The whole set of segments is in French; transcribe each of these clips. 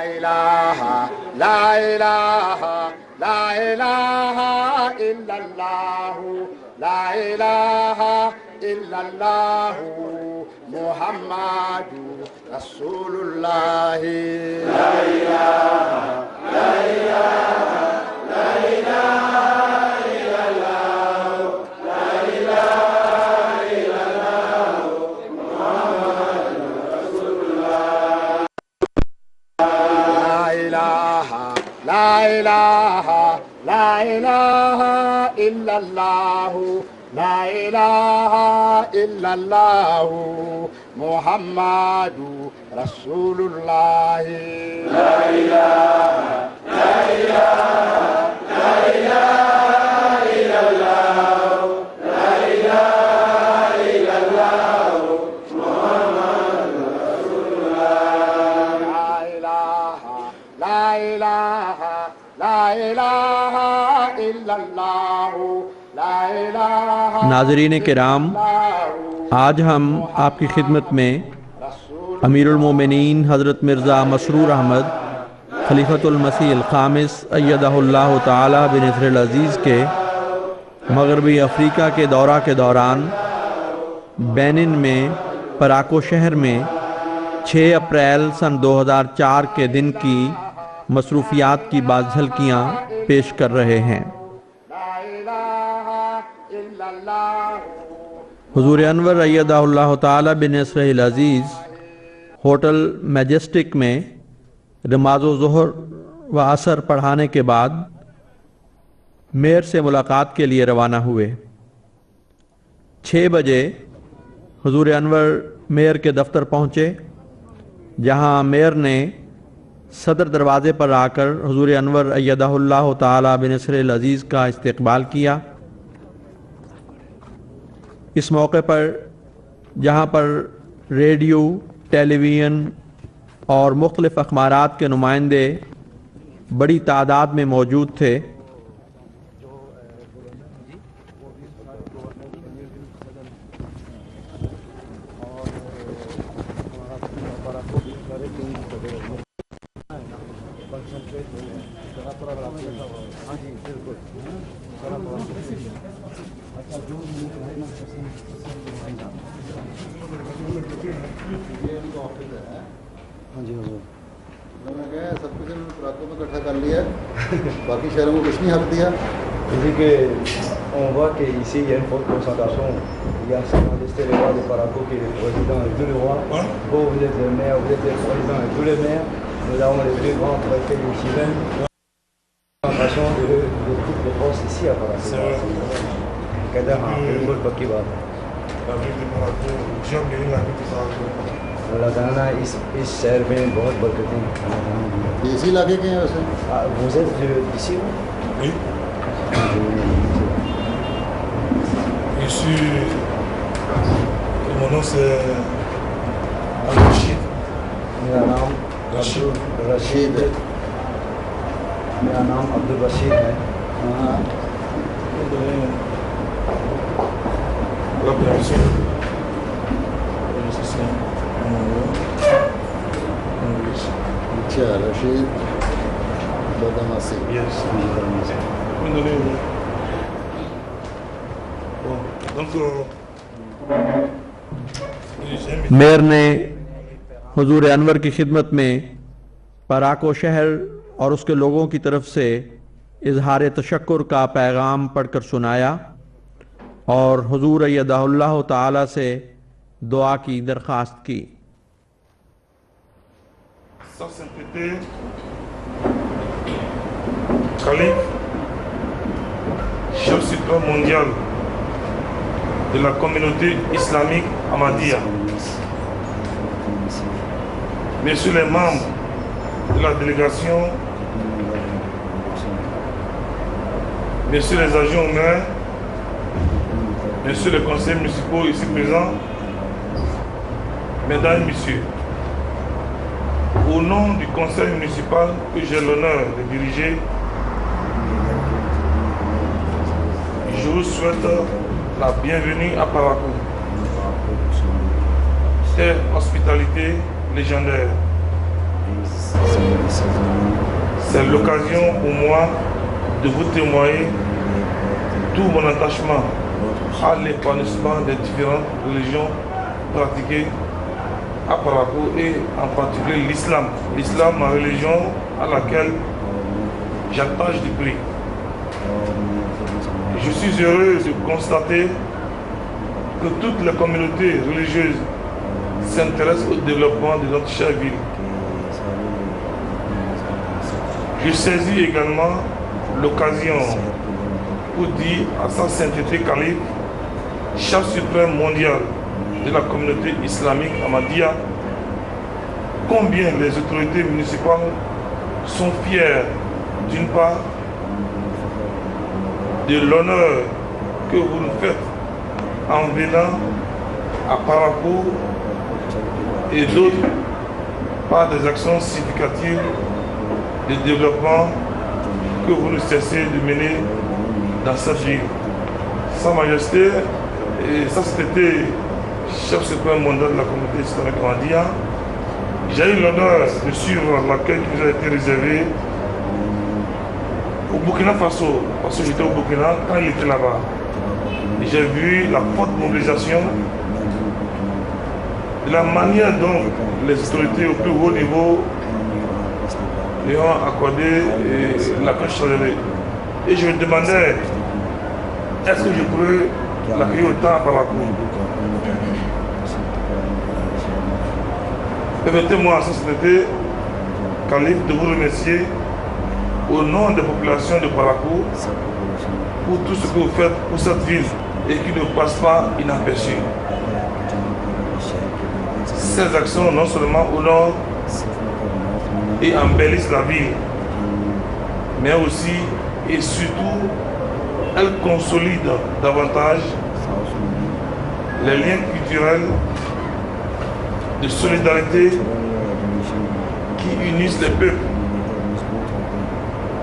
إله لا إله لا إله إلا الله لا إله إلا الله محمد رسول الله لا إله لا إله لا إله إلا الله لا إله إلا الله محمد رسول الله لا إله لا إله لا إله إلا الله لا إله إلا الله محمد رسول الله لا إله لا إله لا إله إلا الله لا إله إلا الله محمد رسول الله لا إله لا إله لا إله إلا الله لا إله. ناظرین کرام، آج ہم آپ کی خدمت میں امیر المومنین حضرت مرزا مسرور احمد خلیفۃ المسیح الخامس ایدہ اللہ تعالی بنصر العزیز کے مغربی افریقہ کے دورہ کے دوران بینن میں پراکو شہر میں 6 اپریل سن 2004 کے دن کی مصروفیات کی بعض جھلکیاں پیش کر رہے ہیں۔ حضور انور ایدہ اللہ تعالی بنصر العزیز ہوٹل میجسٹک میں نماز و ظہر و عصر پڑھانے کے بعد میئر سے ملاقات کے لیے روانہ ہوئے۔ 6 بجے حضور انور میئر کے دفتر پہنچے، جہاں میئر نے صدر دروازے پر آ کر حضور انور ایدہ اللہ تعالی بنصر العزیز کا استقبال کیا۔ اس موقع پر جہاں پر ریڈیو، ٹیلی ویژن اور مختلف اخبارات کے نمائندے بڑی تعداد میں موجود تھے، سب کچھ پراکوں میں اکٹھا کر لیا ہے، باقی شہروں کو کچھ نہیں حق دیا۔ On voit qu'ici il y a une forte concentration. Il y a seulement des stéréotypes de Paraco qui est le président et tous les rois. Vous, vous êtes le maire, vous êtes le président et tous les maires. Nous avons les plus grands préfets du Chili. Concentration de toutes les forces ici à Paraco. Kader a fait une bonne partie. La ville de Paraco, j'aime bien la ville de Paraco. اللہ تعالیٰ اس شہر میں بہت برکتیں ہیں۔ اسی علاقے کے ہیں ویسے؟ vous êtes d'ici? Oui. Ici, mon nom c'est Al-Rashid. میرا نام رشید ہے۔ میرا نام عبدالرشید ہے۔ La permission. اچھا، رشید بدماسی۔ Yes. میئر نے حضور انور کی خدمت میں پراکو شہر اور اس کے لوگوں کی طرف سے اظہار تشکر کا پیغام پڑھ کر سنایا اور حضور ایدہ اللہ تعالی سے دعا کی درخواست کی۔ Sa Sainteté, Calife, chef suprême mondial de la communauté islamique Ahmadiyya, messieurs les membres de la délégation, messieurs les agents maires, messieurs les conseillers municipaux ici présents, mesdames et messieurs, au nom du conseil municipal que j'ai l'honneur de diriger, je vous souhaite la bienvenue à Paraco. Cette hospitalité légendaire. C'est l'occasion pour moi de vous témoigner tout mon attachement à l'épanouissement des différentes religions pratiquées à Parakou et en particulier l'islam. L'islam, ma religion à laquelle j'attache du prix. Je suis heureux de constater que toutes les communautés religieuses s'intéressent au développement de notre chère ville. Je saisis également l'occasion pour dire à sa sainteté calife, chef suprême mondial de la communauté islamique Ahmadiyya, combien les autorités municipales sont fières d'une part de l'honneur que vous nous faites en venant à Parakou et d'autres par des actions significatives de développement que vous ne cessez de mener dans cette ville. Sa Majesté et Sa Sainteté, chef suprême mondial de la communauté islamique Ahmadiyya, j'ai eu l'honneur de suivre l'accueil qui vous a été réservé au Burkina Faso, parce que j'étais au Burkina quand il était là-bas. J'ai vu la forte mobilisation, de la manière dont les autorités au plus haut niveau lui ont accordé l'accueil chaleureux. Et je me demandais, est-ce que je pourrais l'accueillir autant à Parakou? Permettez-moi, Sa Sainteté calife, de vous remercier au nom des populations de Parakou pour tout ce que vous faites pour cette ville et qui ne passe pas inaperçu. Ces actions non seulement honorent et embellissent la ville, mais aussi et surtout elles consolident davantage les liens culturels de solidarité qui unissent les peuples.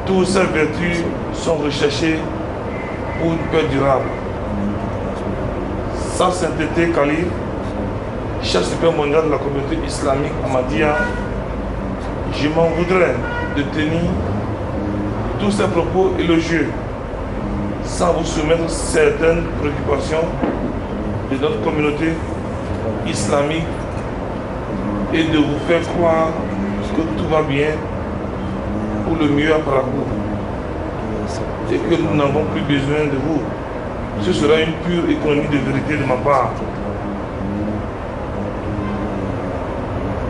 Toutes ces vertus sont recherchées pour une paix durable. Sa Sainteté calife, chef suprême mondial de la communauté islamique Ahmadiyya, je m'en voudrais de tenir tous ces propos élogieux sans vous soumettre certaines préoccupations de notre communauté islamique et de vous faire croire que tout va bien pour le mieux à Parakou et que nous n'avons plus besoin de vous. Ce sera une pure économie de vérité de ma part.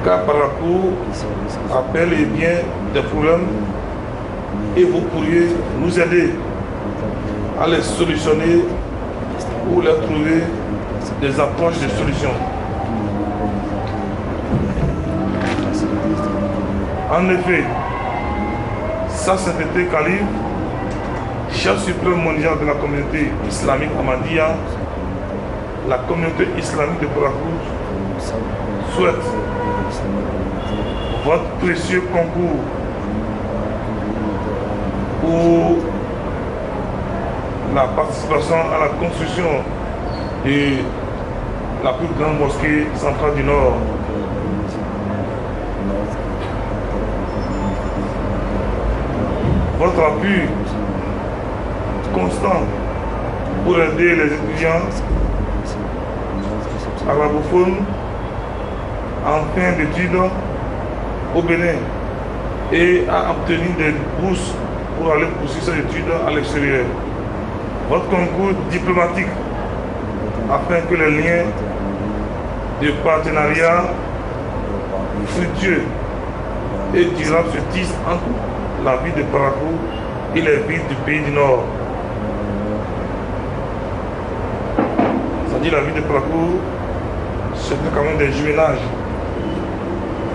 Car Parakou appelle et bien des problèmes et vous pourriez nous aider à les solutionner ou leur trouver des approches de solutions. En effet, Sa Sainteté calife, chef suprême mondial de la communauté islamique Ahmadiyya, la communauté islamique de Parakou souhaite votre précieux concours pour la participation à la construction de la plus grande mosquée centrale du Nord. Votre appui constant pour aider les étudiants arabophones en fin d'études au Bénin et à obtenir des bourses pour aller poursuivre ses études à l'extérieur. Votre concours diplomatique afin que les liens de partenariat fructueux et durables se tissent entre la ville de Parakou et les villes du pays du Nord. C'est-à-dire la ville de Parakou, c'est quand même des jumelage,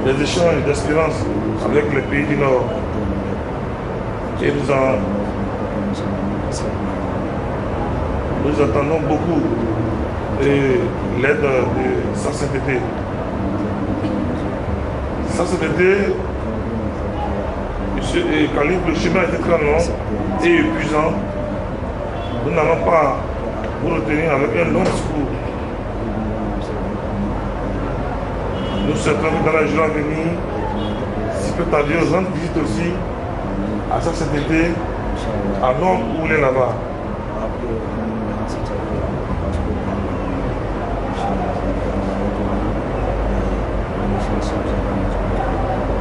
des échanges d'espérance avec les pays du Nord. Et nous attendons beaucoup de l'aide de Sa Sainteté. Sa Sainteté, Monsieur et calife, le chemin était très long et épuisant. Nous n'allons pas vous retenir avec un long discours. Nous souhaitons que dans la journée à venir, si peut tarder, rendre visite aussi à ça cet été, à Londres où il est là-bas.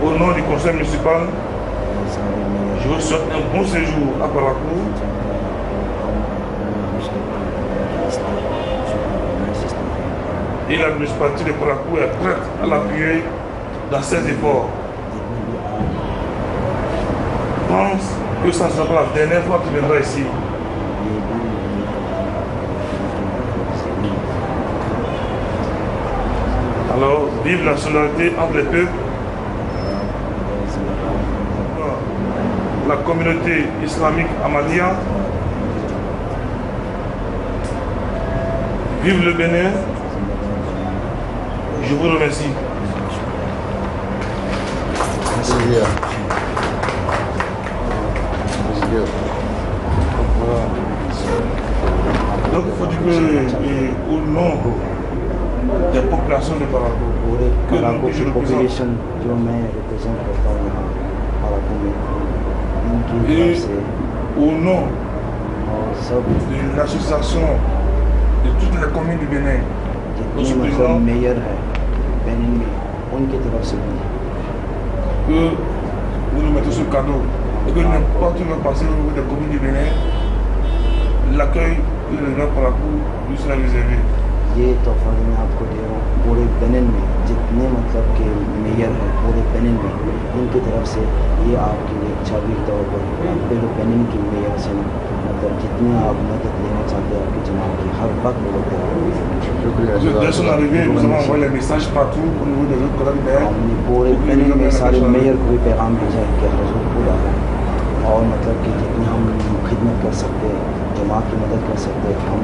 Au nom du conseil municipal, je vous souhaite un bon séjour à Parakou. Et la municipalité de Parakou est prête à l'appuyer dans ses efforts. Je pense que ça ne sera pas la dernière fois qu'il viendra ici. Alors, vive la solidarité entre les peuples, la communauté islamique Ahmadiyya, vive le Bénin. Je vous remercie. Donc il faut dire que au nom des populations de Parakou, que nous je représente, et au nom de l'association de toutes les communes du Bénin, notre président, que nous nous mettons ce cadeau et que n'importe où nous passons au niveau des communes du Bénin, l'accueil de l'honneur Parakou lui sera réservé. ये तोहफा मैं आपको दे रहा हूँ पूरे बेनिन में जितने मतलब के मेयर हैं पूरे बेनिन में उनकी तरफ से ये आपके लिए छवि तौर पर पूरे बेनिन की मेयर से मतलब जितनी आप मदद लेना चाहते हैं आपकी जमात की हर वक्त मदद करें। Dès son arrivée, nous avons envoyé les messages partout au niveau des autres collègues d'air. हमने पूरे बेनिन में सारे मेयर को भी पैगाम भेजा है कि हजूर पूरा है और मतलब कि जितनी हम खिदमत कर सकते हैं जमात की मदद कर सकते हैं हम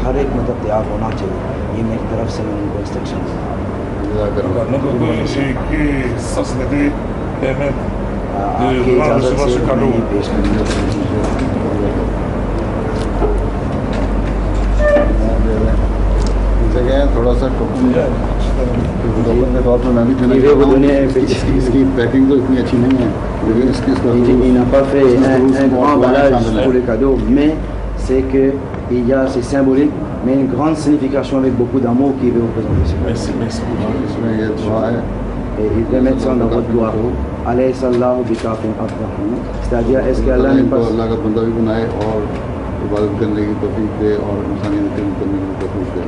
हर एक मदद तैयार होना चाहिए। ये मेरी तरफ से मैंने उनको इंस्ट्रक्शन आपकी इजाज़त से मैं ये पेश थोड़ा सा टोकन के तौर पर मैं भी इसकी पैकिंग तो इतनी अच्छी नहीं है लेकिन il n'a pas fait un grand emballage pour les cadeaux mais c'est que il y a c'est symbolique mais une grande signification avec beaucoup d'amour qui veut représenter ce Merci, merci beaucoup. इसमें ये दुआ है et il peut mettre ça dans votre doigt alayhi sallahu bi kafin abdah c'est-à-dire est-ce que Allah n'est pas अल्लाह का बंदा भी बनाए और इबादत करने की तौफीक दे और इंसानी नतीजे करने की तौफीक दे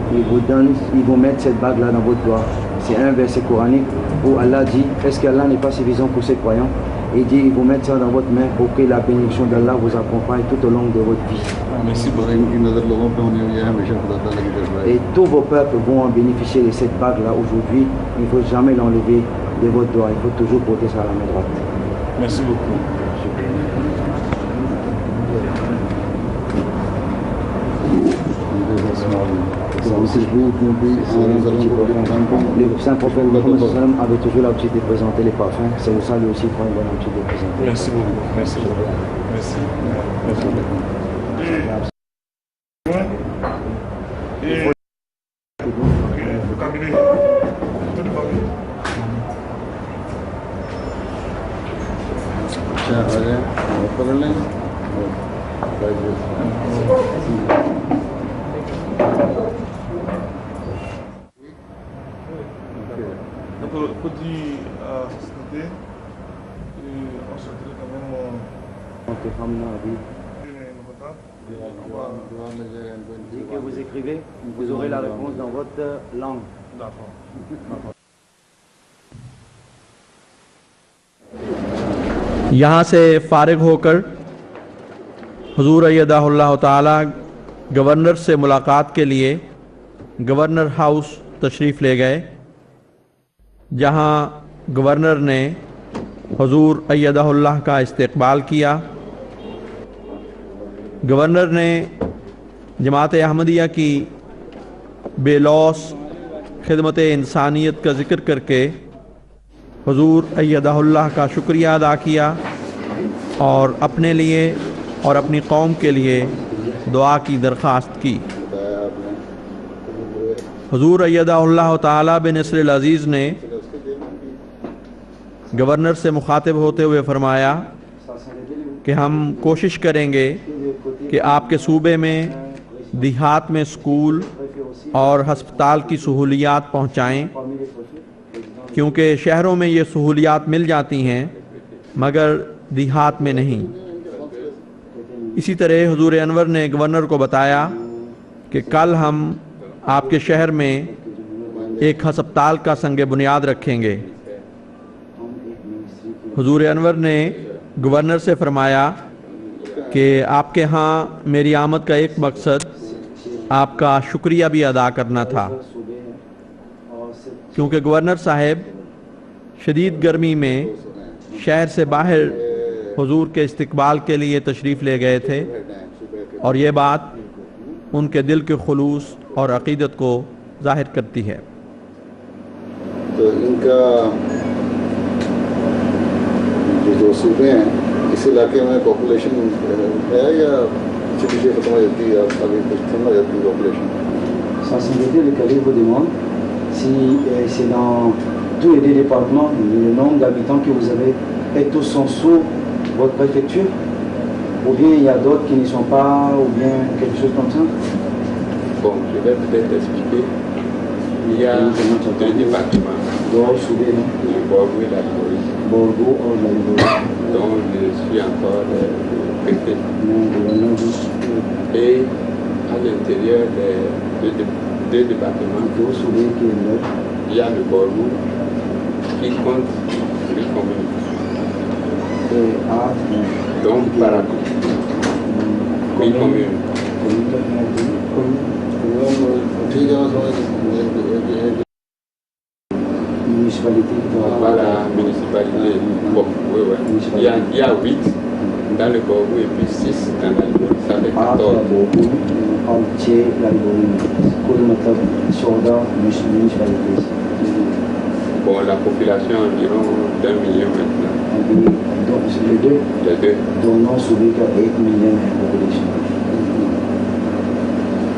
ils vont mettre cette bague là dans votre doigt c'est un verset coranique où Allah dit est-ce que Allah n'est pas suffisant pour ses croyants et il dit ils vont mettre ça dans votre main pour que la bénédiction d'Allah vous accompagne tout au long de votre vie. Merci beaucoup. इनकी नज़र लोगों पे होनी हुई है हमेशा खुदा ताला की तरफ है Et tous vos peuples vont en bénéficier de cette bague-là aujourd'hui. Il ne faut jamais l'enlever de votre doigt. Il faut toujours porter ça à la main droite. Merci beaucoup. Le saint prophète Mohammed avait toujours l'habitude de présenter les parfums. C'est pour ça lui aussi prend une bonne habitude de présenter. Merci beaucoup. Merci beaucoup. Merci. Et le cabinet. अच्छा आ जाए और पकड़ लें Donc, pour dire à la société, on se dit quand même दुआ मिल जाएगा इनको Dès que vous écrivez, vous aurez la réponse dans votre langue. D'accord. यहाँ से फारिग होकर हुजूर अय्यदहुल्लाह ताला गवर्नर से मुलाकात के लिए गवर्नर हाउस तशरीफ़ ले गए, जहाँ गवर्नर ने हुजूर अय्यदहुल्लाह का इस्तकबाल किया। गवर्नर ने जमात अहमदिया की बेलौस खिदमत इंसानियत का ज़िक्र करके हुजूर अय्यदहुल्लाह का शुक्रिया अदा किया और अपने लिए और अपनी कौम के लिए दुआ की दरख्वास्त की। हुजूर अय्यदहुल्लाह ताला बिन नस्रिल अज़ीज़ ने गवर्नर से मुखातिब होते हुए फरमाया कि हम कोशिश करेंगे कि आपके सूबे में देहात में स्कूल और हस्पताल की सहूलियात पहुँचाएँ, क्योंकि शहरों में ये सहूलियात मिल जाती हैं मगर देहात में नहीं। इसी तरह हुजूर अनवर ने गवर्नर को बताया कि कल हम आपके शहर में एक हस्पताल का संग बुनियाद रखेंगे। हुजूर अनवर ने गवर्नर से फरमाया कि आपके यहाँ मेरी आमद का एक मकसद आपका शुक्रिया भी अदा करना था, क्योंकि गवर्नर साहब शदीद गर्मी में शहर से बाहर हुजूर के इस्तकबाल के लिए तशरीफ़ ले गए थे और ये बात उनके दिल के खुलूस और अक़ीदत को ज़ाहिर करती है। तो इनका जो सूबे हैं इस इलाके में पॉपुलेशन है या पीछे खत्म हो जाती है, अभी कुछ खत्म हो जाती है population? Ça s'inquiétait le calibre vous demande si c'est dans tous les départements, le nombre d'habitants que vous avez est tous sont sous votre préfecture, ou bien il y a d'autres qui ne sont pas, ou bien quelque chose comme ça? Bon, je vais peut-être expliquer. Il y a deux départements. Le Borgo et la Liborie, dont je suis encore préfet. Et à l'intérieur des deux départements, il y a le Borgo qui compte 1000 communes. Donc, par 1000 communes. ठीक है, Voilà, municipalité. Bon, oui, oui. Il y a 8 dans le Borgo et puis 6 dans la Liborie. Ça fait 14. Bon, la population environ d'1 million maintenant. Les deux Les deux. दोनों सूबे का 1 मिलियन है पॉपुलेशन।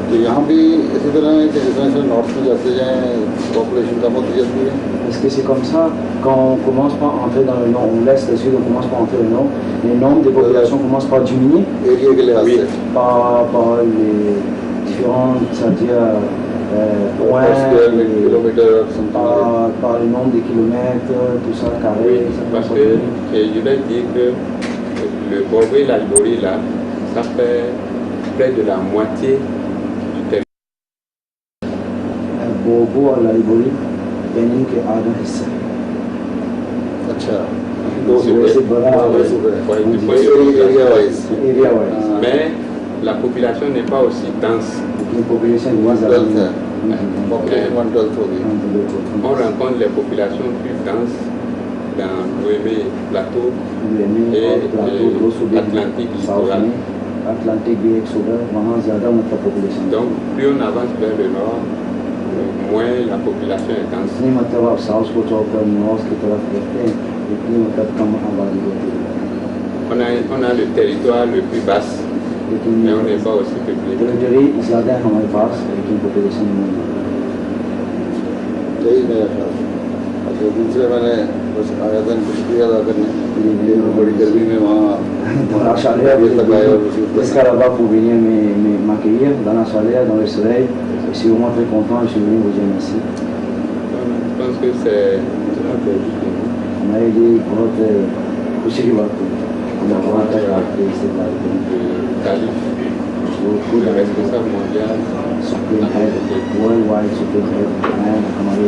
तो यहाँ भी इसी तरह है कि जिस तरह से नॉर्थ में जाते जाएँ पॉपुलेशन कम होती जाती है? Est-ce que c'est comme ça quand on commence par entrer dans le nord, on laisse le sud, on commence par entrer dans le nord, les nombres de populations commencent par diminuer area के लिहाज से par les différents, c'est-à-dire points, kilometre par le nombre de kilomètres, tout ça, carré. Oui, ça, parce ça, que je vais dire que le Borgo et la Liborie là, ça fait près de la moitié du territoire. Borgo और la Liborie Benin के आधा हिस्सा है। अच्छा, दो सूबे से बड़ा area wise. Mais la population n'est pas aussi dense. लेकिन population बहुत ज़्यादा है, पॉपुलेशन 1/12 होगी। On rencontre les populations plus denses dans l'Ouémé plateau et Atlantique littoral. Atlantique भी एक सूबा है, वहाँ ज़्यादा मतलब population। Donc plus on avance vers le nord, moins la population est dense. इतनी मतलब आप साउथ को चौक पर नॉर्थ की तरफ देखते हैं, इतनी मतलब कम आबादी होती है। On a le territoire le plus vaste, mais on n'est pas aussi peuplé. Territory ज़्यादा है हमारे पास, लेकिन पॉपुलेशन नहीं है। यही मेरा ख्याल। अच्छा, दूसरे मैंने बस आया था इनको शुक्रिया अदा करने, बड़ी गर्मी में वहाँ Escalava pour venir m'accueillir dans la chaleur, dans le soleil. Je suis vraiment très content, je suis venu vous dire merci. Je pense que c'est हमारे लिए बहुत खुशी की बात है। हम वहाँ तक आके इससे बात करें। Khalif, वो खुद le responsable mondial, supreme head, world wide supreme head हैं हमारे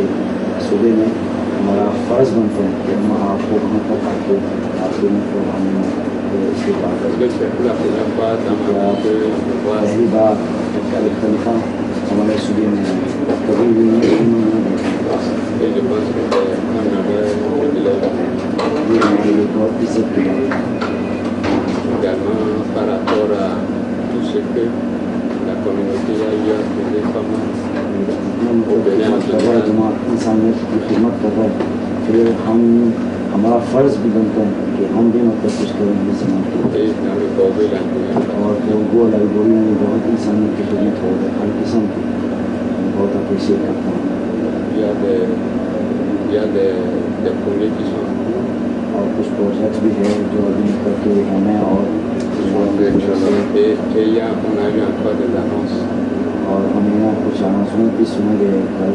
सूबे में। हमारा फ़र्ज़ बनता है कि हम आपको वहाँ तक आके आपके मतलब हम इसके बात parce que c'est pour la première fois dans ma vie que je vois पहली बार एक तनख्वाह हमारे सूबे में कभी भी नहीं et je pense que c'est un honneur ये हमारे लिए बहुत इज्जत की बात है। également par rapport à tout ce que la communauté a eu à faire comme au Bénin en général. जमात इंसानियत की खिदमत कर रहा है, फिर हम हमारा फ़र्ज़ भी बनता है कि हम भी मतलब कुछ करें इस समाज के लिए। Et dans le Borgo et la Liborie. और लोगों लाइब्रेरी में बहुत इंसानियत की खिदमत हो रही है, हर किस्म की। मैं बहुत अप्रिशिएट करता हूँ। Il y a des projets qui sont en cours कुछ प्रोजेक्ट्स भी है जो अभी करके हमें और होंगे इंशाल्लाह। Et il y a, on a eu encore des annonces. और हम यहाँ कुछ अनाउंसमेंट भी सुनेंगे कल।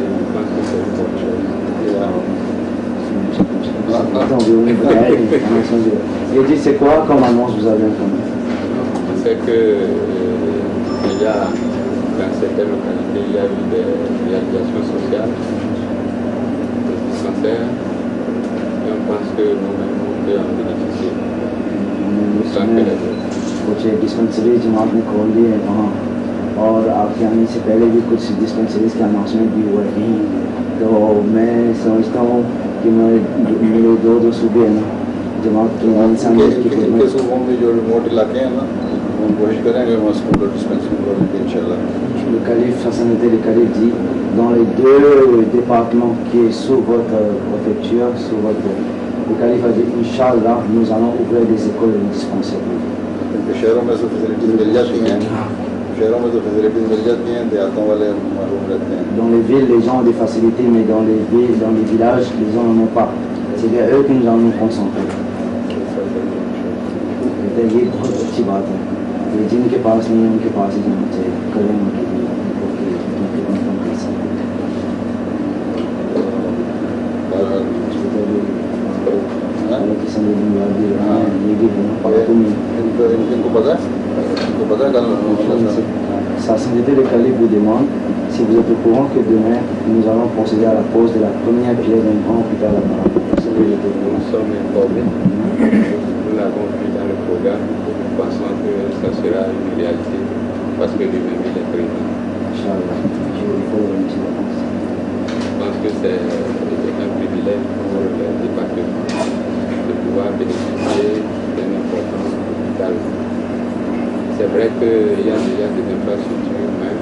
Et je pense que c'est une bonne chose. Attends, vous me बताइए, ये जी c'est quoi comme annonce vous avez entendu? C'est que il y a dans certaines localités, il y a eu des réalisations sociales, des dispensaires, et on pense que nous-mêmes on peut en bénéficier. Tant que les autres. कुछ डिस्पेंसरी जमात ने खोल दी है वहाँ, और आपके आने से पहले भी कुछ डिस्पेंसरीज के अनाउंसमेंट भी हुए हैं। तो मैं समझता हूँ कि मेरे दो सूबे हैं ना जमात के इंसान इनके सूबों में जो रिमोट इलाके हैं ना, हम कोशिश करेंगे वहाँ स्कूल और डिस्पेंसरी खोलेंगे इंशाल्लाह। Le calife Hassan le calife dit, dans les deux départements qui est sous votre préfecture, le calife a dit, Inch'Allah, nous allons ouvrir des écoles et des dispensaires. क्योंकि शहरों में तो फैसिलिटीज मिल जाती हैं, शहरों में तो फैसिलिटीज मिल जाती हैं, देहातों वाले महरूम रहते हैं। Dans les villes, les gens ont des facilités, mais dans les villes, dans les villages, les gens n'en ont pas. C'est vers eux que nous allons nous concentrer. ये बहुत अच्छी बात है। ये जिनके पास नहीं है उनके पास ही जाना चाहिए, करें उनके लिए, उनके कम कर सकते इनको पता है Ça s'invitait le calife vous demande si vous êtes au courant que demain nous allons procéder à la pose de la première pierre d'un grand hôpital à Maroc. Nous sommes informés, nous l'avons vu dans le programme, nous pensons que ça sera une réalité parce que lui-même il est président. Inch'Allah, je vous faut une petite réponse. Je pense que c'est un privilège pour le département de pouvoir bénéficier d'un important hôpital. C'est vrai qu'il y a déjà des infrastructures, mais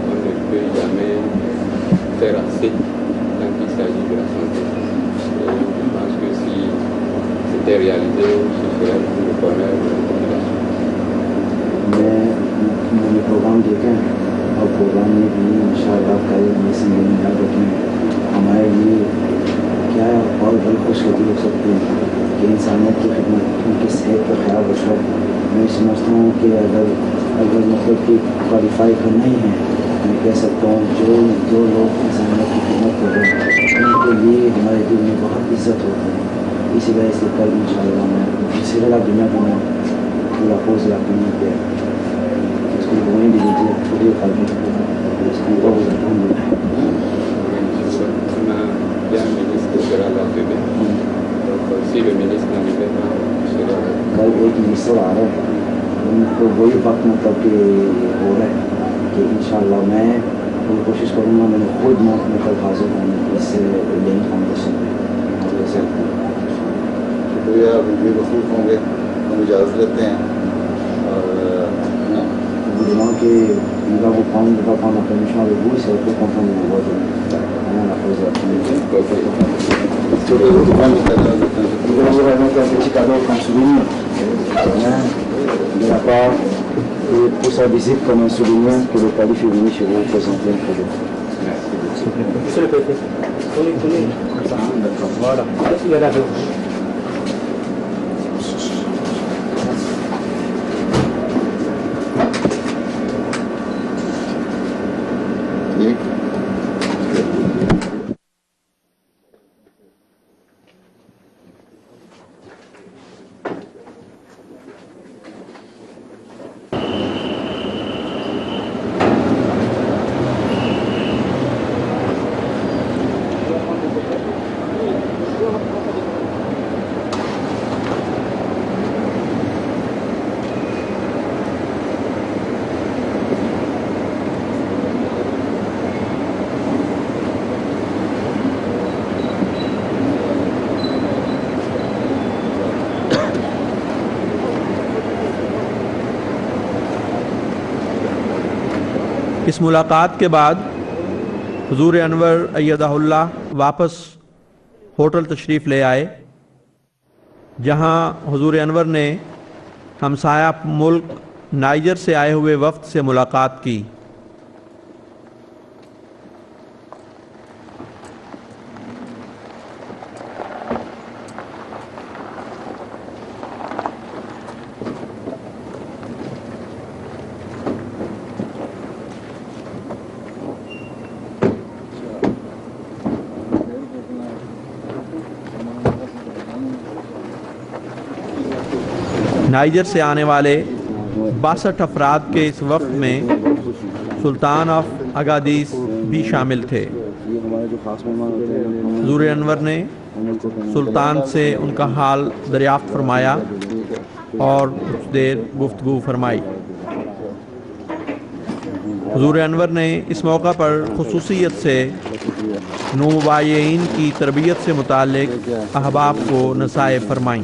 on ne peut jamais faire assez tant qu'il s'agit de la santé. Et je pense que si c'était réalisé, ce serait pour le bonheur de la population. Mais le programme quelqu'un, और प्रोग्राम में भी इंशाअल्लाह कल ये संदेश याद रखें हमारे लिए क्या है और बड़ी खुशखबरी हो सकती है कि इंसानियत की खिदमत उनकी सेहत का ख्याल रखो। मैं समझता हूँ कि अगर मतलब कि क्वालिफाई करना ही है, मैं कह सकता हूँ जो लोग इंसानियत की खिदमत कर रहे हैं उनके लिए हमारे दिल में बहुत इज्जत होती है। इसी वजह से कल इंशाअल्लाह मैं सिरा दुनिया को मैं पूरा पोज ला करने Going to get to the public. Il y a un ministre qui sera là demain. Donc, si le ministre n'arrivait pas, il sera là. कल एक मिनिस्टर आ रहा है, उनको वही वक्त मतलब कि हो रहा है कि इंशाअल्लाह मैं पूरी कोशिश करूँगा, मैंने खुद मौत में कल हाजिर होने इससे लेन फाउंडेशन शुक्रिया, अभी मसरूफ होंगे, हम इजाज़त लेते हैं और disons que nous allons prendre la permission avec vous, c'est pour comprendre le vote. La pause de la nous allons vous remettre un petit cadeau comme souvenir de la part et pour sa visite comme un souvenir que le calife est venu chez vous présenter un cadeau. Monsieur le préfet, tournez. D'accord. Voilà. Il est là. इस मुलाकात के बाद हुजूर अनवर अय्यदहुल्लाह वापस होटल तशरीफ़ ले आए, जहां हुजूर अनवर ने हमसाया मुल्क नाइजर से आए हुए वफ्द से मुलाकात की। نائجر سے آنے والے 62 افراد کے اس وفد میں سلطان آف اگادیس بھی شامل تھے۔ حضور انور نے سلطان سے ان کا حال دریافت فرمایا اور کچھ دیر گفتگو فرمائی۔ حضور انور نے اس موقع پر خصوصیت سے نومبائعین کی تربیت سے متعلق احباب کو نصائح فرمائیں۔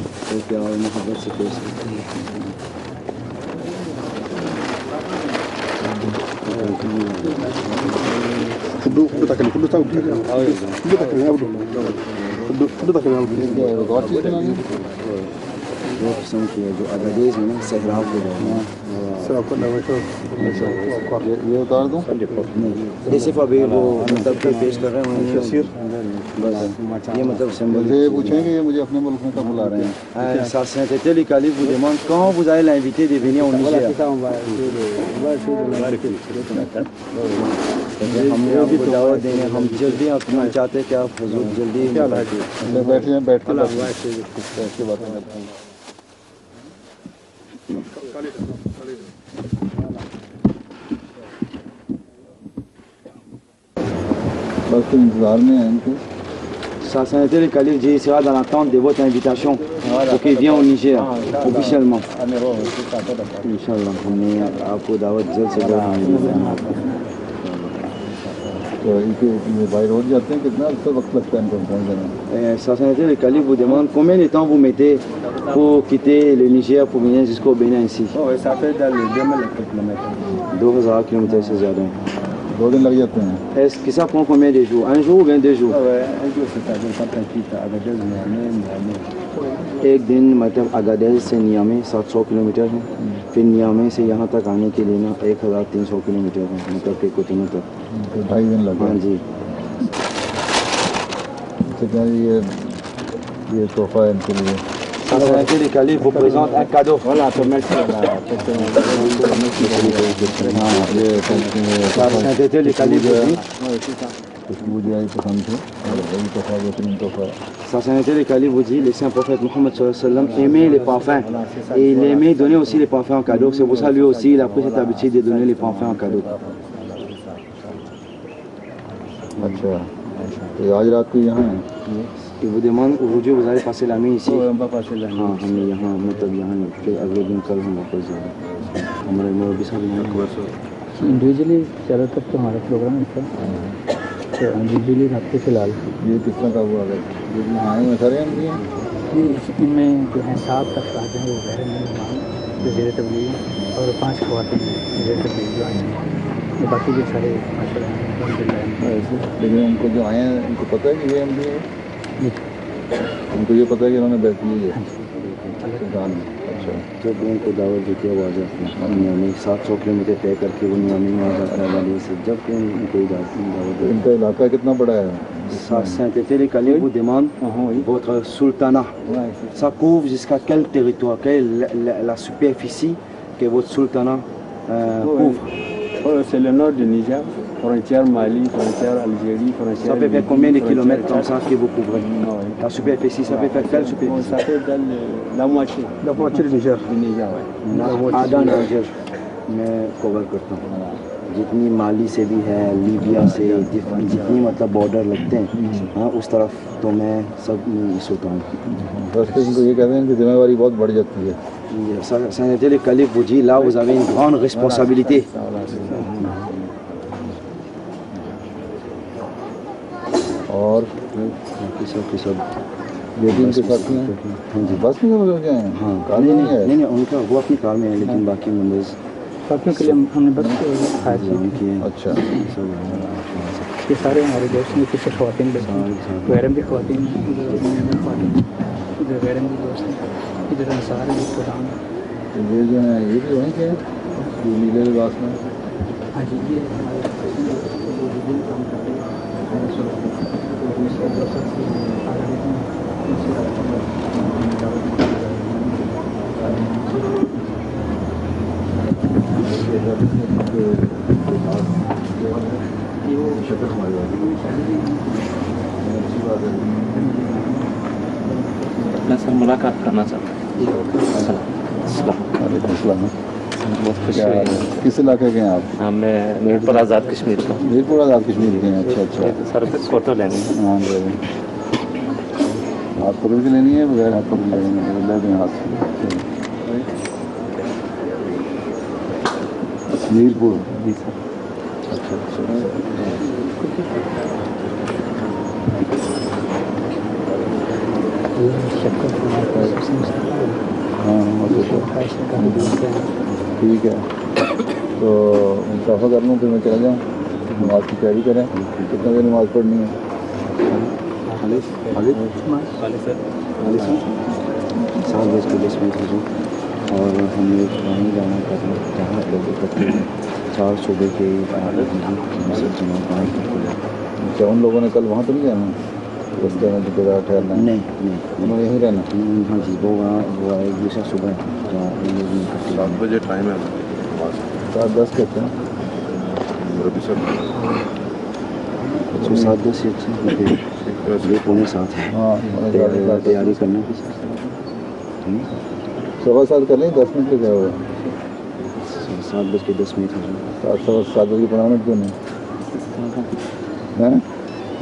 دو قسم کی ہے، جو اگادیز میں نا صحرا کو یہ اتار دوں؟ نہیں، یہ صرف ابھی وہ مطلب کہ پیش کر رہے ہیں، یہ مطلب سمبل مجھے یہ پوچھیں کہ یہ مجھے اپنے ملک میں کب بلا رہے ہیں؟ Ça s'intitule les califs vous demandent quand vous avez l'invité de venir au Niger. ہم نے آپ کو دعوت دیں گے، ہم جلدی ہم چاہتے ہیں کہ آپ حضور جلدی بیٹھے بیٹھ کے بات کریں۔ بس تو انتظار میں ہیں ان کے۔ Ça s'intitule les califs dit sera dans l'attente de votre invitation pour qu'il vienne au Niger officiellement. Inch'Allah ہم نے آپ کو دعوت جلد سے جلد بائی روڈ جاتے ہیں، کتنا وقت لگتا ہے ان کو پہنچنے میں؟ Ça s'intitule les califs vous demandent combien de temps vous mettez pour quitter le Niger pour venir jusqu'au Bénin ici. Ça fait dans les 2000 km. 2000 km سے زیادہ ہے۔ 2 دن لگ جاتے ہیں۔ Est-ce que ça prend combien de jours? Un jour ou bien 2 jours? Un jour, c'est-à-dire quand on quitte Agadez, Niamey. ایک دن مطلب اگادیز سے نیامے 700 کلومیٹر ہے، پھر نیامے سے یہاں تک آنے کے لیے نا 1300 کلومیٹر ہے، مطلب کہ کوتینو تک 2.5 دن لگا۔ ہاں جی۔ یہ تحفہ ہے ان کے لیے۔ Ça s'intitule les califs vous présentent un cadeau. Voilà, pour mettre Ça s'intitule les califs vous dit. Ça s'intitule les califs vous dit, le saint prophète Mohammed sallallahu alayhi wa sallam aimait les parfums et il aimait donner aussi les parfums en cadeau. C'est pour ça lui aussi il a pris cette habitude de donner les parfums en cadeau. اچھا، تو آج رات کو یہاں ہیں؟ Il vous demande aujourd'hui vous allez passer la nuit ici. on va passer la nuit. ہاں ہم یہاں مطلب یہاں پھر اگلے دن کل ہم واپس جائیں گے۔ ہمارے مربی صاحب یہاں انڈیویجلی چلو تب تو ہمارا پروگرام ہوتا ہے، تو انڈیویجلی رکھتے فی الحال یہ کس طرح کا ہوا ہے؟ یہ یہاں میں سارے ہم بھی ہیں؟ ان میں جو ہیں 7 افراد ہیں وہ غیر مہمان جو زیر تبلیغ، اور 5 خواتین ہیں زیر تبلیغ جو آئے ہیں، باقی جو سارے ماشاء اللہ لیکن ان کو جو آئے ہیں ان کو پتہ ہے کہ یہ ایم بی ہے؟ ان کو یہ پتہ ہے کہ انہوں نے بیعت لی ہے؟ اچھا، جب ان کو دعوت دیتی ہے وہ آ جاتے ہیں نیامے 700 کلومیٹر طے کر کے وہ نیامے میں آ جاتا ہے والی سے، جب کہ ان کو دعوت ان کا علاقہ کتنا بڑا ہے؟ Saint-Étienne les califs vous demandent votre sultanat. Ça couvre jusqu'à quel territoire? Quelle est la superficie que votre sultanat couvre? C'est le nord du Niger, frontière Mali, frontière Algérie, frontière... Ça peut faire combien de kilomètres comme ça que vous couvrez? La superficie, ça peut faire quelle superficie? Ça fait dans la moitié. La voiture du Niger. Du Niger, oui. Dans Niger میں کور کرتا ہوں، جتنی مالی سے بھی ہے، لیبیا سے، جتنی مطلب بارڈر لگتے ہیں ہاں اس طرف تو میں سب اس ہوتا ہوں۔ بس ان کو یہ کہتے ہیں کہ ذمہ داری بہت بڑھ جاتی ہے۔ Saint-Étienne les califs vous dit là vous avez une grande responsabilité. اور سب بیٹی ان کے ساتھ ہیں؟ بس میں ہو گئے ہیں؟ ہاں کار میں نہیں ہے؟ نہیں ان کا وہ اپنی کار میں ہے، لیکن باقی ممبرز باقیوں کے لیے ہم نے بس ان کی ہیں۔ اچھا، یہ سارے ہمارے دوست ہیں، کچھ خواتین بھی غیرم بھی خواتین ہیں، ادھر غیرم بھی دوست ہیں، ادھر انصار بھی قرآن۔ یہ جو ہیں یہ بھی وہیں کے ہیں یہ نیلے لباس میں؟ ہاں جی، یہ ہمارے کام کرتے ہیں۔ میں سر ملاقات کرنا چاہتا ہوں۔ وعلیکم السلام. کیا حال ہے؟ کس علاقے کے ہیں آپ؟ میں میرپور آزاد کشمیر کا. میرپور آزاد کشمیر کے ہیں. اچھا اچھا. سر فوٹو لینی ہے. ہاں لے لیں. ہاتھ پکڑ کے لینی ہے بغیر ہاتھ پکڑ لینی ہے؟ لے دیں ہاتھ سے. میرپور. جی سر. اچھا اچھا. ٹھیک ہے تو مسافہ کر لوں پھر میں چلا جاؤں. نماز کی تیاری کریں. کتنے بجے نماز پڑھنی ہے؟ 7:20 اور ہم لوگ وہیں جانا کریں جہاں لوگ اکٹھے ہیں. 4 صوبے کے اچھا. ان لوگوں نے کل وہاں تو نہیں جانا رستے میں جگہ ٹھہرنا؟ نہیں انہوں نے یہیں رہنا. ہاں جی وہ وہاں وہ آئے دوسرا صبح جہاں ان لوگوں نے 7 بجے ٹائم ہے. 7:10 کہتے ہیں. 7:10 سے اچھا 6:45 ہے. ہاں تیاری کرنا ہے. 7:15 کر لیں. 10 منٹ کیا ہوگا؟ 7:10 ہے. 7:15 کیوں نہیں؟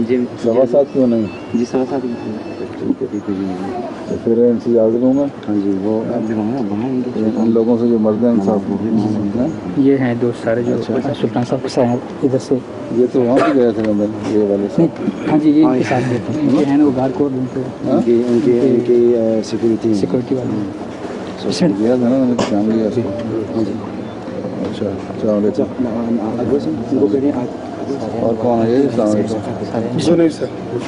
جی 7:15 کیوں نہیں؟ جی 7:15 تو پھر ان سے اجازت لوں گا. ہاں جی وہ ان لوگوں سے جو مرد ہیں انصاف. یہ ہیں دوست سارے جو سلطان صاحب سے ہیں ادھر سے. یہ تو وہاں سے گئے تھے اندر یہ والے سے. ہاں جی یہ ان کے ساتھ گئے تھے. یہ ہیں وہ گار کوڈ ان کے سیکورٹی والے. گیا تھا نا فیملی. اچھا السلام علیکم. اور کون ہے یہ؟ السلام علیکم. نہیں سر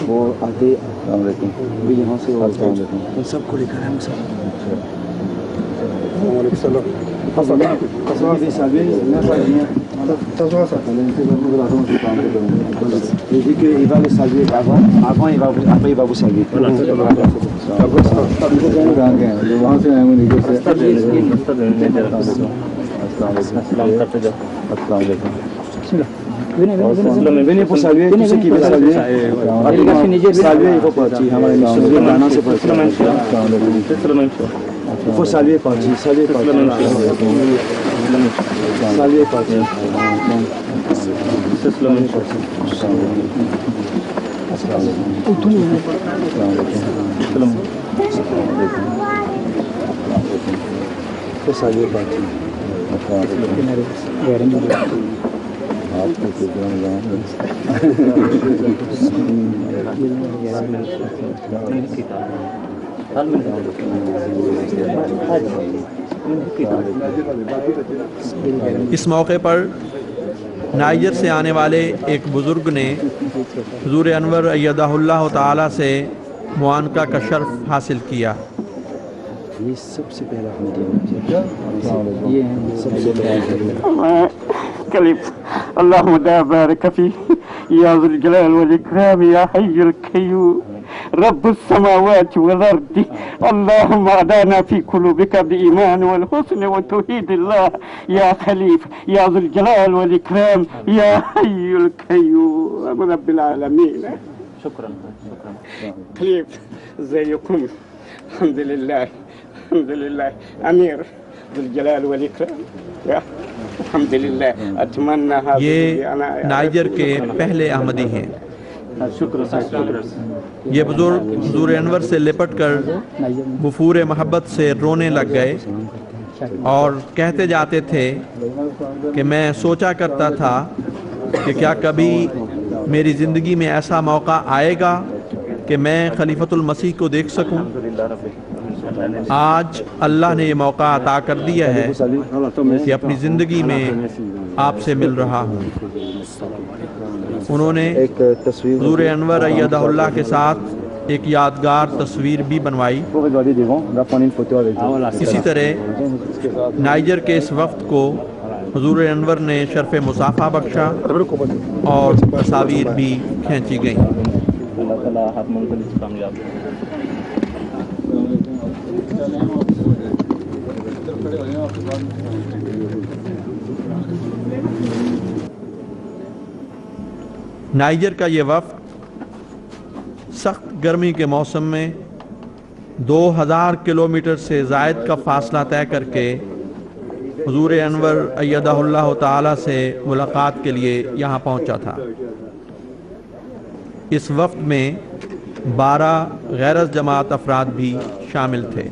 وہ آتے السلام علیکم. بھی یہاں سے. السلام علیکم. سب کو لے کر ہم سب. وہاں سے آئے ہوئے السلام علیکم. Viene por salve, tú sé que viene salve. Salve y parti, हमारे मिशन में गाना से parti. Faut salve parti, salve parti. Salve parti. Faut salve parti. آپ کو اس موقع پر نائجر سے آنے والے ایک بزرگ نے حضور انور ایدہ اللہ تعالی سے معانقہ کا شرف حاصل کیا. یہ سب سے پہلا كلمة اللهم لا بارك فيه يا ذو الجلال والإكرام يا حي القيوم رب السماوات والأرض اللهم أعدانا في قلوبك بإيمان والحسن وتوحيد الله يا خليفة يا ذو الجلال والإكرام يا حي القيوم رب العالمين. شكرا. خليفة زيكم الحمد لله الحمد لله أمير ذو الجلال والإكرام يا الحمد للہ. یہ نائجر کے پہلے احمدی ہیں. یہ بزرگ حضور انور سے لپٹ کر وفور محبت سے رونے لگ گئے اور کہتے جاتے تھے کہ میں سوچا کرتا تھا کہ کیا کبھی میری زندگی میں ایسا موقع آئے گا کہ میں خلیفۃ المسیح کو دیکھ سکوں. آج اللہ نے یہ موقع عطا کر دیا ہے کہ اپنی زندگی میں آپ سے مل رہا ہوں. انہوں نے حضور انور ایدہ اللہ کے ساتھ ایک یادگار تصویر بھی بنوائی. اسی طرح نائجر کے اس وقت کو حضور انور نے شرف مصافحہ بخشا اور تصاویر بھی کھینچی گئیں. اللہ تعالیٰ ہر منزل کامیاب. نائجر کا یہ وفد سخت گرمی کے موسم میں 2000 किलोमीटर से ज़ायद का फासला तय करके हुजूर अनवर अय्यदहुल्लाह ताला से मुलाकात के लिए यहाँ पहुँचा था। इस वक्त में 12 गैर जमात अफराद भी शामिल थे।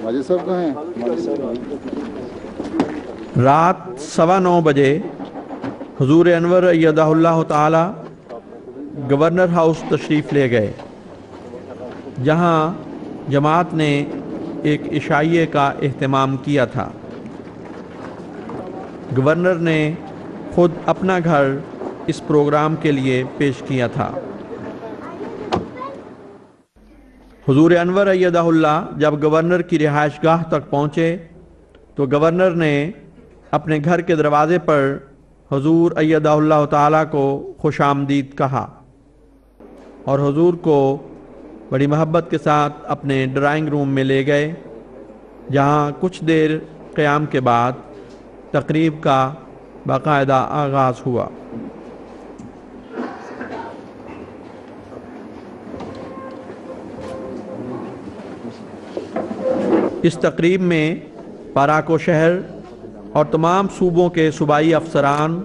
माजिद साहब कहाँ हैं? रात 9:15 बजे हुजूर अनवर अय्यदहुल्लाह ताला गवर्नर हाउस तशरीफ़ ले गए, जहां जमात ने एक इशाइये का एहतमाम किया था। गवर्नर ने खुद अपना घर इस प्रोग्राम के लिए पेश किया था। हुजूर अनवर अय्यदहुल्लाह जब गवर्नर की रिहाइशगाह तक पहुँचे तो गवर्नर ने अपने घर के दरवाज़े पर हुजूर अय्यदहुल्लाह ताला को खुशामदीद कहा और हुजूर को बड़ी मोहब्बत के साथ अपने ड्राइंग रूम में ले गए, जहां कुछ देर क़याम के बाद तकरीब का बाकायदा आगाज़ हुआ। इस तकरीब में पराको शहर और तमाम सूबों के सूबाई अफसरान,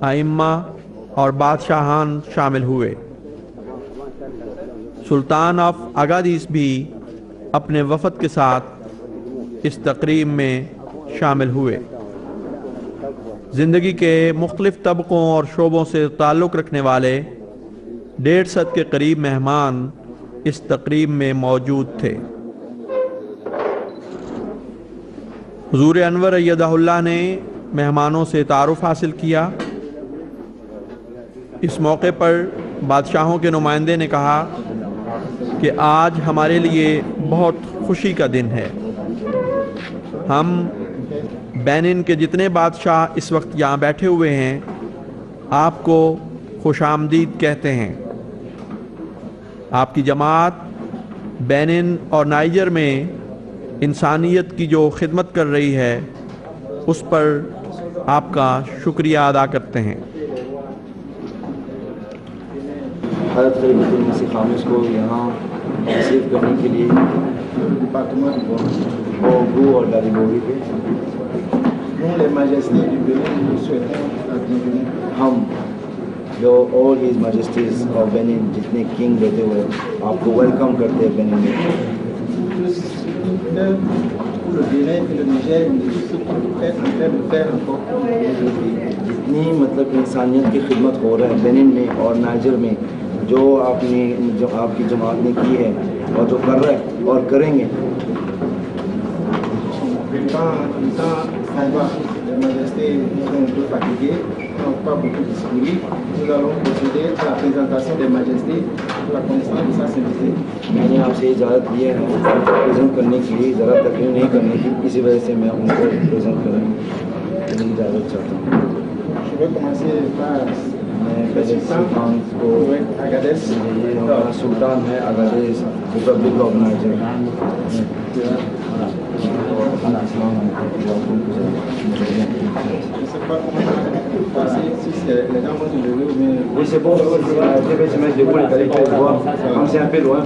आइम्मा और बादशाहान शामिल हुए। सुल्तान ऑफ अगादीस भी अपने वफ़द के साथ इस तकरीब में शामिल हुए। ज़िंदगी के मुख्तलिफ़ तबक़ों और शोबों से ताल्लुक़ रखने वाले 150 के करीब मेहमान इस तकरीब में मौजूद थे। हुजूर अनवर अय्यदहुल्लाह ने मेहमानों से तारुफ़ हासिल किया। इस मौके पर बादशाहों के नुमाइंदे ने कहा कि आज हमारे लिए बहुत खुशी का दिन है। हम बेनिन के जितने बादशाह इस वक्त यहाँ बैठे हुए हैं, आपको खुशामदीद कहते हैं। आपकी जमात बेनिन और नाइजर में इंसानियत की जो खिदमत कर रही है, उस पर आपका शुक्रिया अदा करते हैं। हज़रत खलीफतुल मसीह खामिस को यहाँ रिसीव करने के लिए बोगू और डालीबोगी पे हम जो ऑल हिज मैजेस्टीज और बेनिन जितने किंग बैठे हुए आपको वेलकम करते हैं बेनिन में। जितनी मतलब इंसानियत की खिदमत हो रहा है बेनिन में और नाइजर में, जो आपकी जमात ने की है और जो कर रहा है और करेंगे। मैंने आपसे इजाज़त ली है प्रेजेंट करने के लिए, ज़रा तकलीफ नहीं करने की, इसी वजह से मैं उनको प्रेजेंट करने की इजाज़त चाहता हूँ। मैं पहले सुल्तान को, ये हमारा सुल्तान है अगादेस Republic of niger. Oui, c'est bon, comme c'est un peu loin.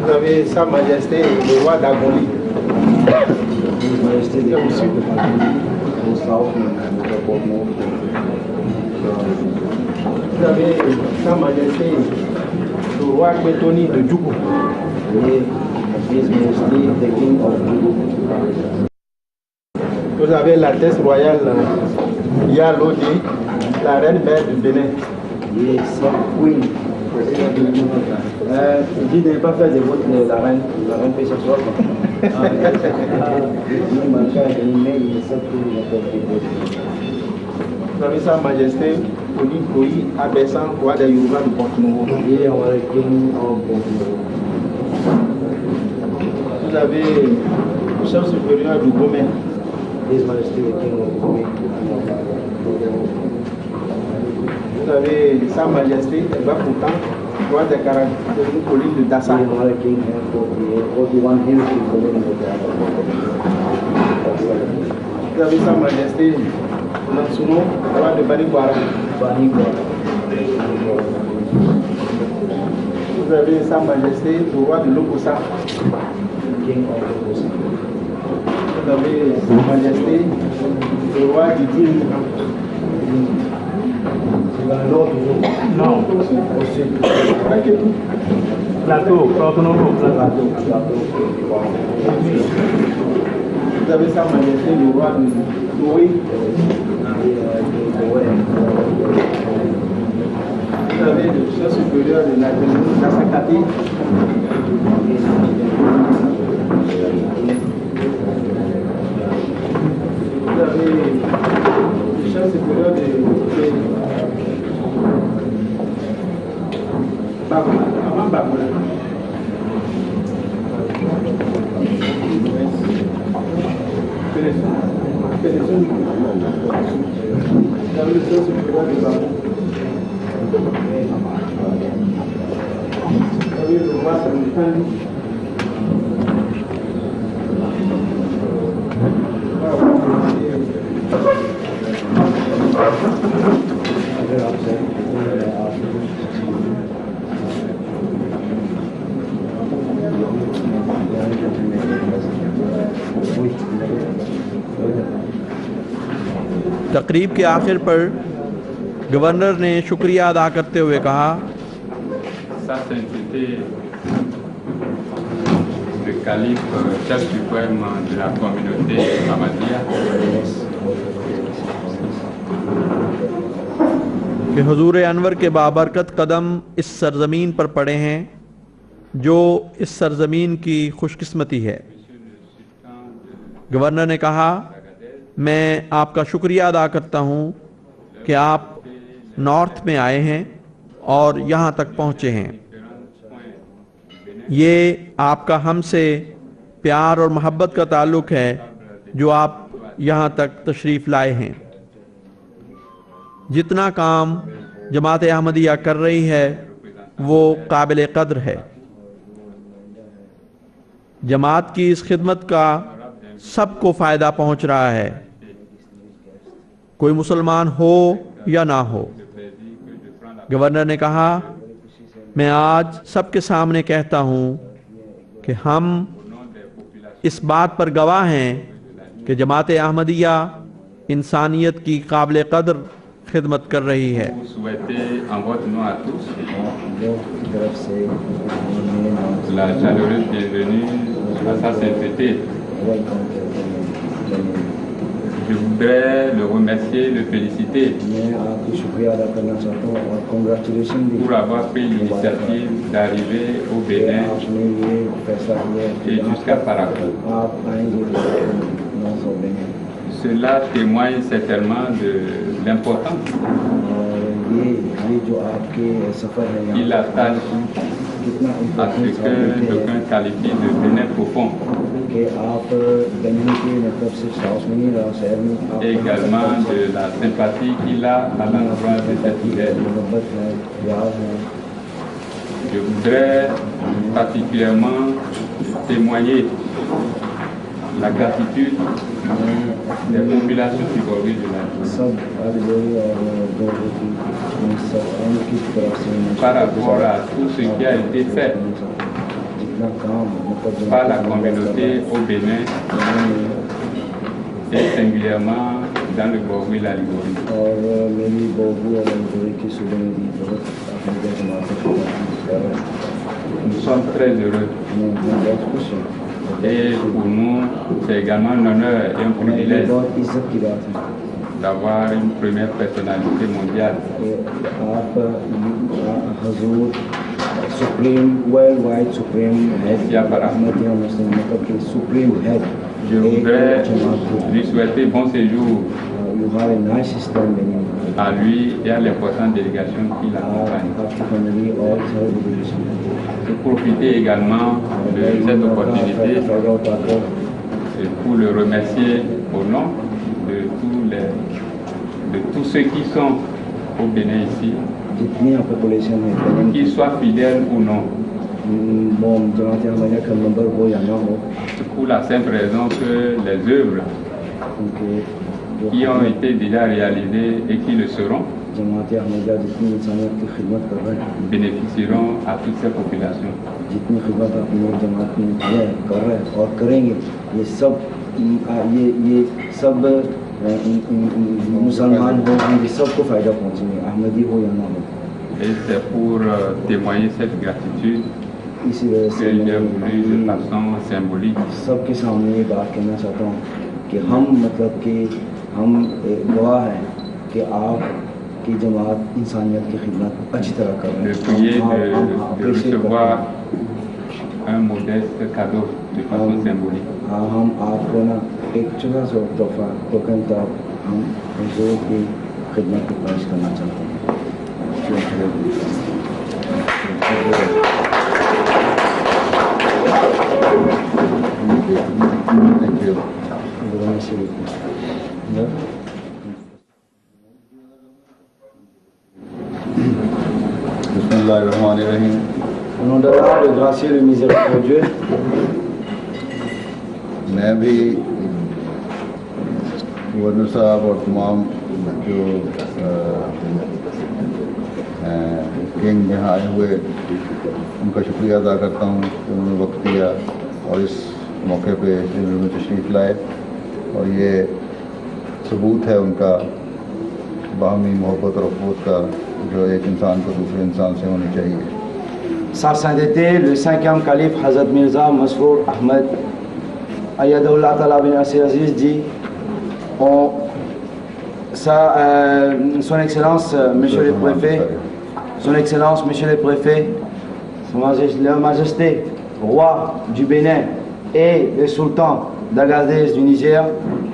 Vous avez Sa Majesté le roi d'Agonie. Vous avez Sa Majesté le roi Betoni de Djougou. Vous avez l'Altesse royale Yalodi, la reine mère du Bénin. Oui. Dis de ne pas faire des votes, la reine peut s'asseoir. Vous avez Sa Majesté Oli Koyi Abessan, roi des Yoruba du Pont-Nouveau. Vous avez chef supérieur du Gomé. His Majesty the King of Gombe. Vous avez Sa Majesté Elba Koutan, roi des Caraïbes, de une colline de Dassa. Himalayan King has 41 hills in Gombe. Vous avez Sa Majesté Nansuno, roi de Baniguara. Vous avez Sa Majesté le roi de Lokosa. King of Lokosa. Vous avez Sa Majesté le roi du Dîme. Non. Plateau, plateau. Vous avez Sa Majesté le roi de Loué. Vous avez le chef supérieur de la commune d'Assakati. Vous avez le chef supérieur de Bagoula. तकरीब के आखिर पर गवर्नर ने शुक्रिया अदा करते हुए कहा, Sa Sainteté, le calife chef suprême de la communauté Ahmadiyya, कि हुजूर अनवर के बाबरकत कदम इस सरजमीन पर पड़े हैं जो इस सरजमीन की खुशकिस्मती है। गवर्नर ने कहा, मैं आपका शुक्रिया अदा करता हूँ कि आप नॉर्थ में आए हैं और यहाँ तक पहुँचे हैं। ये आपका हमसे प्यार और मोहब्बत का ताल्लुक़ है जो आप यहाँ तक तशरीफ़ लाए हैं। जितना काम जमात अहमदिया कर रही है वो काबिल कद्र है। जमात की इस खिदमत का सबको फ़ायदा पहुँच रहा है, कोई मुसलमान हो या ना हो। गवर्नर ने कहा, मैं आज सबके सामने कहता हूँ कि हम इस बात पर गवाह हैं कि जमात अहमदिया इंसानियत की काबिल कद्र खिदमत कर रही है। La chaleureuse bienvenue à Sa Sainteté. Je voudrais le remercier, le féliciter pour avoir pris l'initiative d'arriver au Bénin et jusqu'à Parakou. Cela témoigne certainement de l'importance qu'il attache à ce que d'aucuns qualifient de Bénin profond. Et également de la sympathie qu'il a à l'endroit de cette île. Je voudrais particulièrement témoigner la gratitude des populations du Gorgui de la par rapport à tout ce qui a été fait par la communauté au Bénin et singulièrement dans le Gorgui la Ligorie. Nous sommes très heureux. Et pour nous, c'est également un honneur et un privilège d'avoir une première personnalité mondiale. Je voudrais lui souhaiter bon séjour à lui et à l'importante délégation qui l'accompagne. Je profite également de cette opportunité et pour le remercier au nom de tous ceux qui sont au Bénin ici, जितनी यहाँ population है बेनिन की, qu'ils soient fidèles ou non, bon जमात अहमदिया का member हो या ना हो, pour la simple raison que les œuvres उनके qui ont été déjà réalisées et qui le seront जमात अहमदिया जितनी इंसानियत की खिदमत कर रहे हैं, bénéficieront à toutes ces populations. जितनी खिदमत अपनी जमात में है कर रहे हैं और करेंगे, ये सब मुसलमान हो, ये सबको फ़ायदा पहुँचेंगे, अहमदी हो या ना हो। Et c'est pour témoigner cette gratitude इसी वजह से que j'ai voulu de façon symbolique सबके सामने ये बात कहना चाहता हूँ कि हम मतलब कि हम गवाह हैं कि आप की जमात इंसानियत की खिदमत अच्छी तरह कर रहे de हैं। prier हम de appreciate करते recevoir हैं। un modeste cadeau de façon symbolique. हाँ, हम आपको ना एक छोटा सा तोहफा टोकन का हम हुजूर की खिदमत की पेश करना चाहते हैं। Thank you. Bismillahirrahmanirrahim. Au nom d'Allah, le gracieux, le miséricordieux, मैं भी गवर्नर साहब और तमाम जो किंग यहाँ आए हुए उनका शुक्रिया अदा करता हूँ कि उन्होंने वक्त दिया और इस मौके पे में तशरीफ़ लाए और ये सबूत है उनका बाहमी मोहब्बत और अखवत का जो एक इंसान को दूसरे इंसान से होनी चाहिए। Sa Sainteté, le 5e calife Hazrat Mirza Masroor Ahmed Ayyadullah Ta'ala bin Nasir Aziz dit Son Excellence, Monsieur le Préfet, Son Excellence, Monsieur le Préfet, Leur Majesté, Roi du Bénin et le Sultan d'Agadez du Niger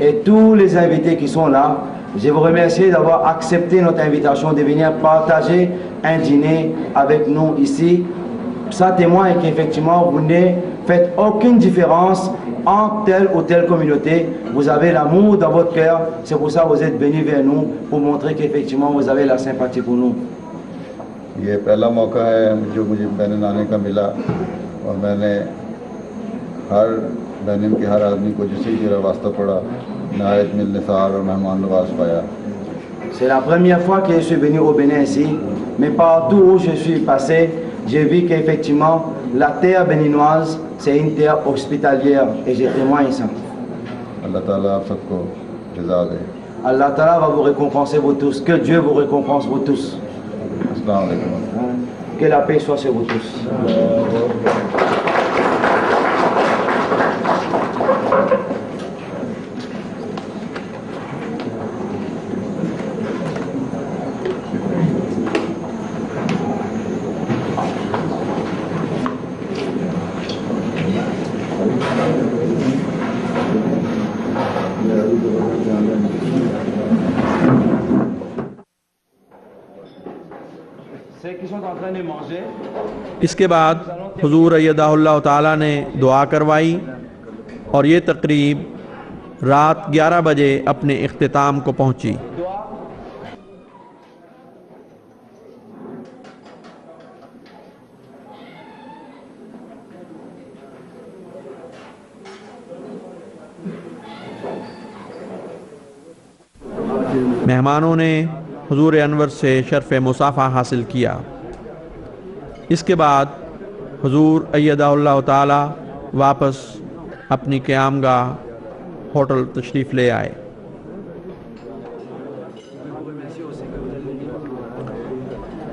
et tous les invités qui sont là, je vous remercie d'avoir accepté notre invitation de venir partager un dîner avec nous ici. Ça témoigne qu'effectivement vous ne faites aucune différence en telle ou telle communauté. Vous avez l'amour dans votre cœur, c'est pour ça que vous êtes venus vers nous pour montrer qu'effectivement vous avez la sympathie pour nous. ये पहला मौका है जो मुझे बेनिन आने का मिला और मैंने हर बेनिन के हर आदमी को जिससे मेरा वास्ता पड़ा नहायत मिलनसार और मेहमान नवाज पाया। C'est la première fois que je suis venu au Bénin ici, mais partout où je suis passé, j'ai vu qu'effectivement la terre béninoise c'est une terre hospitalière et je témoigne ça. अल्लाह ताला आप सबको जज़ा दे। Allah Ta'ala va vous récompenser vous tous, que Dieu vous récompense vous tous. अस्सलाम वालेकुम। Que la paix soit sur vous tous. इसके बाद हुजूर अय्यदाहुल्लाह ताला ने दुआ करवाई और ये तकरीब रात 11 बजे अपने इख्तिताम को पहुंची। मेहमानों ने हुजूर अनवर से शर्फ़ मुसाफ़ा हासिल किया। इसके बाद हुजूर अय्यदाहुल्लाह ताला वापस अपनी क़यामगाह होटल तशरीफ़ ले आए।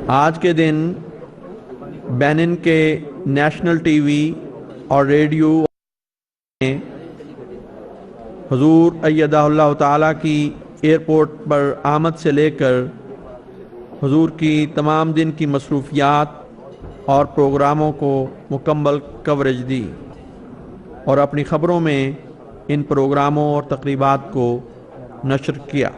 आज के दिन बेनिन के नेशनल टीवी और रेडियो ने हुजूर अय्यदाहुल्लाह ताला की एयरपोर्ट पर आमद से लेकर हुजूर की तमाम दिन की मसरूफियात और प्रोग्रामों को मुकम्मल कवरेज दी और अपनी ख़बरों में इन प्रोग्रामों और तकरीबात को नशर किया।